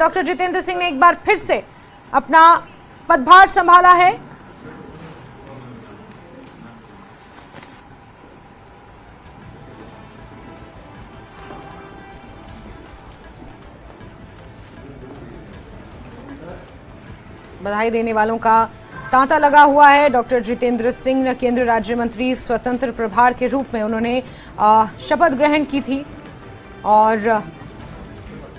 Doctor Jitendra Singh ने एक बार फिर से अपना पदभार संभाला है। बधाई देने वालों का तांता लगा हुआ है। डॉक्टर जितेंद्र सिंह केंद्रीय राज्य मंत्री स्वतंत्र प्रभार के रूप में उन्होंने शपथ ग्रहण की थी और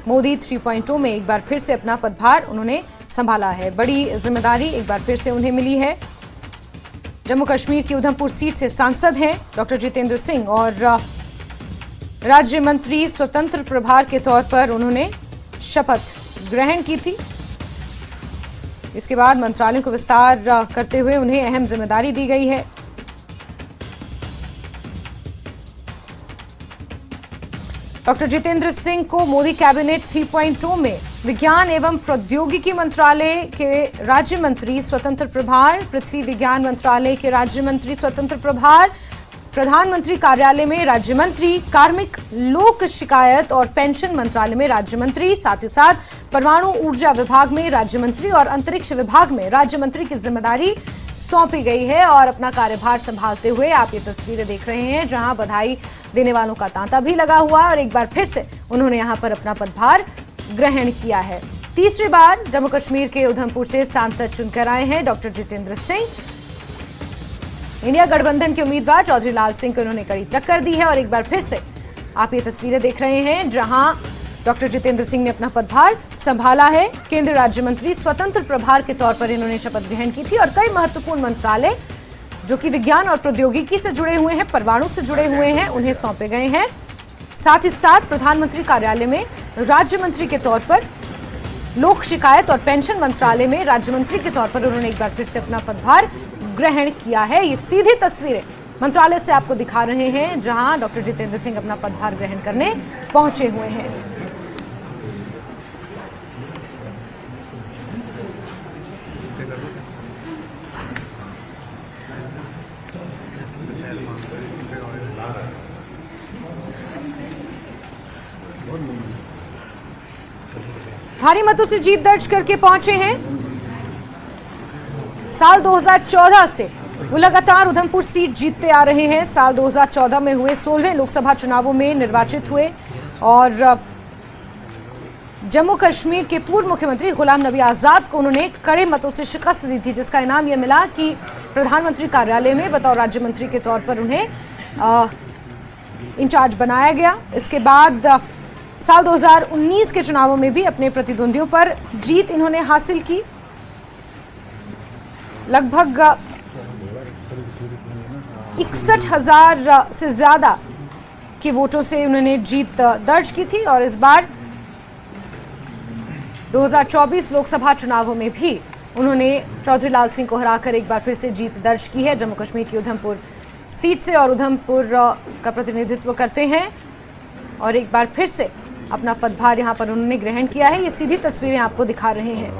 मोदी 3.0 में एक बार फिर से अपना पदभार उन्होंने संभाला है। बड़ी जिम्मेदारी एक बार फिर से उन्हें मिली है। जम्मू कश्मीर की उधमपुर सीट से सांसद हैं डॉक्टर जितेंद्र सिंह और राज्य मंत्री स्वतंत्र प्रभार के तौर पर उन्होंने शपथ ग्रहण की थी। इसके बाद मंत्रालयों को विस्तार करते हुए उन्हें अहम जिम्मेदारी दी गई है। डॉक्टर जितेंद्र सिंह को मोदी कैबिनेट 3.0 में विज्ञान एवं प्रौद्योगिकी मंत्रालय के राज्य मंत्री स्वतंत्र प्रभार, पृथ्वी विज्ञान मंत्रालय के राज्य मंत्री स्वतंत्र प्रभार, प्रधानमंत्री कार्यालय में राज्य मंत्री, कार्मिक लोक शिकायत और पेंशन मंत्रालय में राज्य मंत्री, साथ ही साथ परमाणु ऊर्जा विभाग में राज्य मंत्री और अंतरिक्ष विभाग में राज्य मंत्री की जिम्मेदारी सौंपी गई है। और अपना कार्यभार संभालते हुए आप ये तस्वीरें देख रहे हैं जहां बधाई देने वालों का तांता भी लगा हुआ है और एक बार फिर से उन्होंने यहां पर अपना पदभार ग्रहण किया है। तीसरी बार जम्मू कश्मीर के उधमपुर से सांसद चुनकर आए हैं डॉक्टर जितेंद्र सिंह। इंडिया गठबंधन के उम्मीदवार चौधरी लाल सिंह को उन्होंने कड़ी टक्कर दी है और एक बार फिर से आप ये तस्वीरें देख रहे हैं जहां डॉक्टर जितेंद्र सिंह ने अपना पदभार संभाला है। केंद्रीय राज्य मंत्री स्वतंत्र प्रभार के तौर पर इन्होंने शपथ ग्रहण की थी और कई महत्वपूर्ण मंत्रालय जो कि विज्ञान और प्रौद्योगिकी से जुड़े हुए हैं, परमाणु से जुड़े हुए हैं, उन्हें सौंपे गए हैं। साथ ही साथ प्रधानमंत्री कार्यालय में राज्य मंत्री के तौर पर, लोक शिकायत और पेंशन मंत्रालय में राज्य मंत्री के तौर पर उन्होंने एक बार फिर से अपना पदभार ग्रहण किया है। ये सीधी तस्वीरें मंत्रालय से आपको दिखा रहे हैं जहां डॉक्टर जितेंद्र सिंह अपना पदभार ग्रहण करने पहुंचे हुए हैं। भारी मतों से जीत दर्ज करके पहुंचे हैं। साल 2014 से वो लगातार उधमपुर सीट जीतते आ रहे हैं। साल 2014 में हुए 16वें लोकसभा चुनावों में निर्वाचित हुए और जम्मू कश्मीर के पूर्व मुख्यमंत्री गुलाम नबी आजाद को उन्होंने कड़े मतों से शिकस्त दी थी, जिसका इनाम यह मिला कि प्रधानमंत्री कार्यालय में बतौर राज्य मंत्री के तौर पर उन्हें इंचार्ज बनाया गया। इसके बाद साल 2019 के चुनावों में भी अपने प्रतिद्वंदियों पर जीत इन्होंने हासिल की। लगभग 61,000 से ज्यादा के वोटों से उन्होंने जीत दर्ज की थी और इस बार 2024 लोकसभा चुनावों में भी उन्होंने चौधरी लाल सिंह को हराकर एक बार फिर से जीत दर्ज की है। जम्मू कश्मीर की उधमपुर सीट से और उधमपुर का प्रतिनिधित्व करते हैं और एक बार फिर से अपना पदभार यहां पर उन्होंने ग्रहण किया है। ये सीधी तस्वीरें आपको दिखा रहे हैं।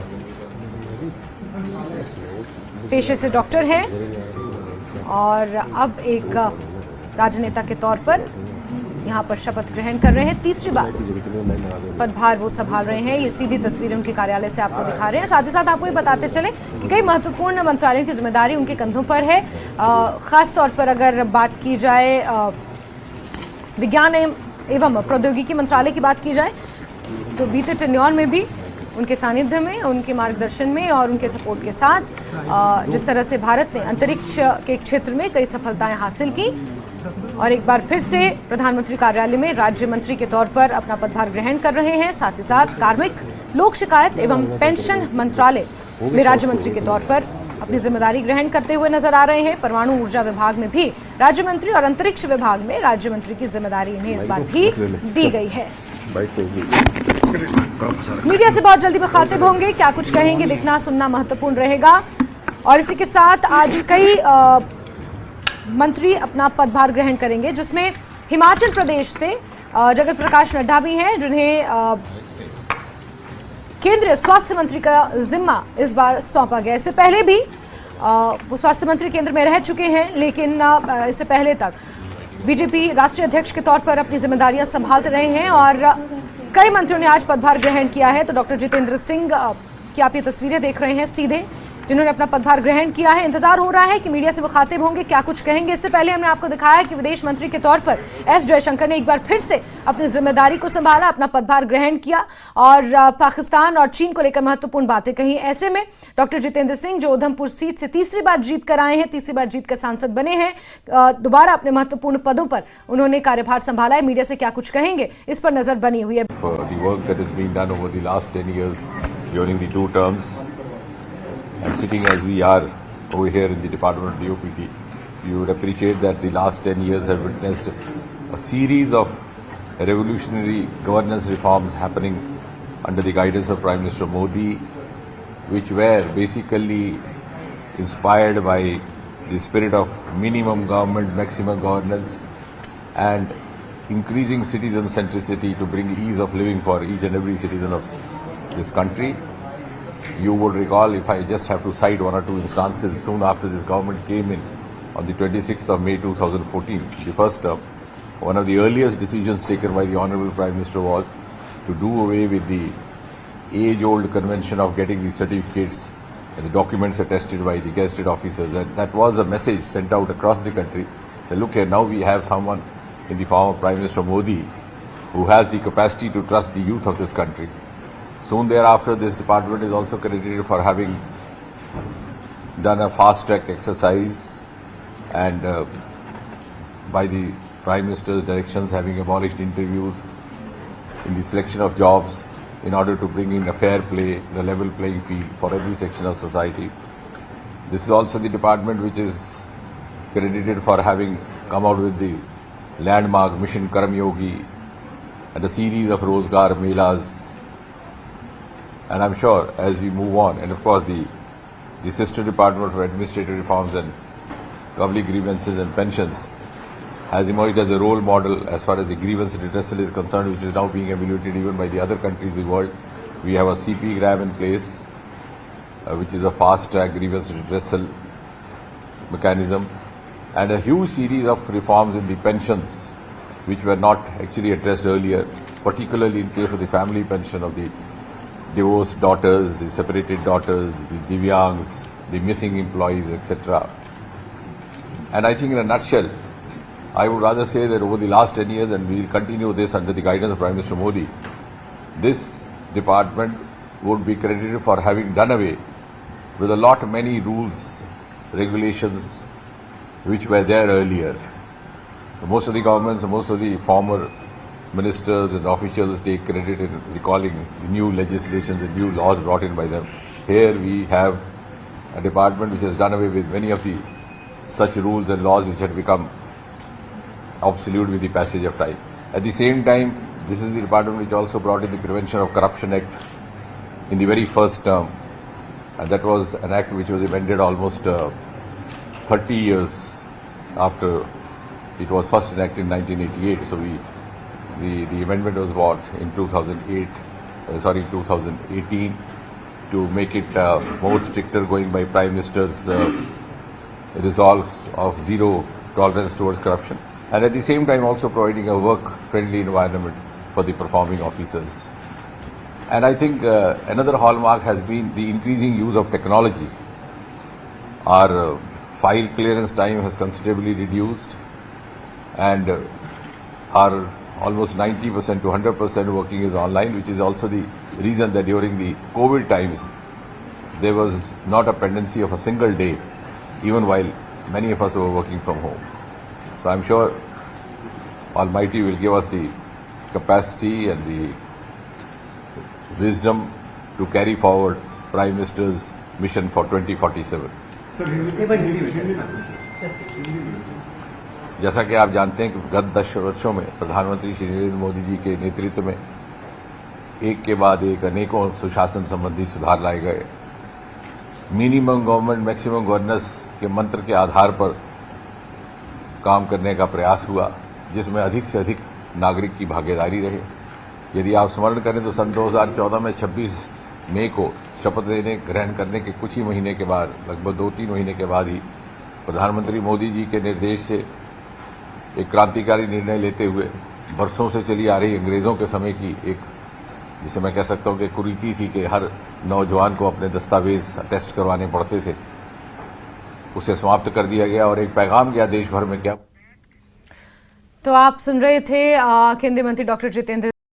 पेशे से डॉक्टर हैं और अब एक राजनेता के तौर पर यहां पर शपथ ग्रहण कर रहे हैं। तीसरी बार पदभार वो संभाल रहे हैं। ये सीधी तस्वीरें उनके कार्यालय से आपको दिखा रहे हैं। साथ ही साथ आपको ये बताते चले कि कई महत्वपूर्ण मंत्रालयों की जिम्मेदारी उनके कंधों पर है। खास तौर पर अगर बात की जाए विज्ञान एवं प्रौद्योगिकी मंत्रालय की बात की जाए तो बीते टेन्योर में भी उनके सानिध्य में, उनके मार्गदर्शन में और उनके सपोर्ट के साथ जिस तरह से भारत ने अंतरिक्ष के क्षेत्र में कई सफलताएं हासिल की और एक बार फिर से प्रधानमंत्री कार्यालय में राज्य मंत्री के तौर पर अपना पदभार ग्रहण कर रहे हैं। साथ ही साथ कार्मिक लोक शिकायत एवं पेंशन मंत्रालय में राज्य मंत्री के तौर पर अपनी जिम्मेदारी ग्रहण करते हुए नजर आ रहे हैं। परमाणु ऊर्जा विभाग में भी राज्य मंत्री और अंतरिक्ष विभाग में राज्य मंत्री की जिम्मेदारी इन्हें इस बार भी दी गई है। मीडिया से बहुत जल्दी मुखातिब होंगे, क्या कुछ कहेंगे देखना सुनना महत्वपूर्ण रहेगा। और इसी के साथ आज कई मंत्री अपना पदभार ग्रहण करेंगे, जिसमें हिमाचल प्रदेश से जगत प्रकाश नड्डा भी हैं, जिन्हें केंद्रीय स्वास्थ्य मंत्री का जिम्मा इस बार सौंपा गया। इससे पहले भी वो स्वास्थ्य मंत्री केंद्र में रह चुके हैं, लेकिन इससे पहले तक बीजेपी राष्ट्रीय अध्यक्ष के तौर पर अपनी जिम्मेदारियां संभालते रहे हैं और कई मंत्रियों ने आज पदभार ग्रहण किया है। तो डॉक्टर जितेंद्र सिंह की आप ये तस्वीरें देख रहे हैं सीधे, जिन्होंने अपना पदभार ग्रहण किया है। इंतजार हो रहा है कि मीडिया से मुखातिब होंगे, क्या कुछ कहेंगे। इससे पहले हमने आपको दिखाया कि विदेश मंत्री के तौर पर एस जयशंकर ने एक बार फिर से अपनी जिम्मेदारी को संभाला, अपना पदभार ग्रहण किया और पाकिस्तान और चीन को लेकर महत्वपूर्ण बातें कही। ऐसे में डॉक्टर जितेंद्र सिंह, जो उधमपुर सीट से तीसरी बार जीत कर आए हैं, तीसरी बार जीत कर सांसद बने हैं, दोबारा अपने महत्वपूर्ण पदों पर उन्होंने कार्यभार संभाला है। मीडिया से क्या कुछ कहेंगे, इस पर नजर बनी हुई है। And sitting as we are over here in the Department of DOPT, you would appreciate that the last 10 years have witnessed a series of revolutionary governance reforms happening under the guidance of Prime Minister Modi, which were basically inspired by the spirit of minimum government, maximum governance, and increasing citizen centricity to bring ease of living for each and every citizen of this country. You would recall, if I just have to cite one or two instances, soon after this government came in on the 26th of May 2014, the first term, one of the earliest decisions taken by the Honourable Prime Minister was to do away with the age-old convention of getting the certificates and the documents attested by the gazetted officers. And that was a message sent out across the country that look here, now we have someone in the form of Prime Minister Modi who has the capacity to trust the youth of this country. Soon thereafter, this department is also credited for having done a fast-track exercise and by the Prime Minister's directions, having abolished interviews in the selection of jobs in order to bring in a fair play, the level playing field for every section of society. This is also the department which is credited for having come out with the landmark Mission Karm Yogi and a series of Rozgar Melas. And I'm sure as we move on, and of course the sister department for administrative reforms and public grievances and pensions has emerged as a role model as far as the grievance redressal is concerned, which is now being emulated even by the other countries of the world. We have a CP GRAM in place, which is a fast-track grievance redressal mechanism, and a huge series of reforms in the pensions, which were not actually addressed earlier, particularly in case of the family pension of the divorced daughters, the separated daughters, the Divyangs, the missing employees, etc. And I think in a nutshell, I would rather say that over the last 10 years, and we will continue this under the guidance of Prime Minister Modi, this department would be credited for having done away with a lot many rules, regulations which were there earlier. Most of the governments, most of the former ministers and officials take credit in recalling the new legislation, the new laws brought in by them. Here we have a department which has done away with many of the such rules and laws which had become obsolete with the passage of time. At the same time, this is the department which also brought in the Prevention of Corruption Act in the very first term, and that was an act which was amended almost 30 years after it was first enacted in 1988. So the amendment was brought in 2018 to make it more stricter, going by Prime Minister's resolve of zero tolerance towards corruption, and at the same time also providing a work-friendly environment for the performing officers. And I think another hallmark has been the increasing use of technology. Our file clearance time has considerably reduced, and our almost 90% to 100% working is online, which is also the reason that during the COVID times, there was not a pendency of a single day, even while many of us were working from home. So I'm sure Almighty will give us the capacity and the wisdom to carry forward Prime Minister's mission for 2047. जैसा कि आप जानते हैं कि गत 10 वर्षों में प्रधानमंत्री श्री नरेंद्र मोदी जी के नेतृत्व में एक के बाद एक अनेकों सुशासन संबंधी सुधार लाए गए। मिनिमम गवर्नमेंट मैक्सिमम गवर्नेंस के मंत्र के आधार पर काम करने का प्रयास हुआ, जिसमें अधिक से अधिक नागरिक की भागीदारी रहे। यदि आप स्मरण करें तो सन 2014 में 26 मई को शपथ ग्रहण करने के कुछ ही महीने के बाद, लगभग 2-3 महीने के बाद ही प्रधानमंत्री मोदी जी के निर्देश से एक क्रांतिकारी निर्णय लेते हुए बरसों से चली आ रही अंग्रेजों के समय की एक जिसे मैं कह सकता हूं कि कुरीति थी कि हर नौजवान को अपने दस्तावेज टेस्ट करवाने पड़ते थे, उसे समाप्त कर दिया गया और एक पैगाम गया देश भर में। क्या तो आप सुन रहे थे केंद्रीय मंत्री डॉक्टर जितेंद्र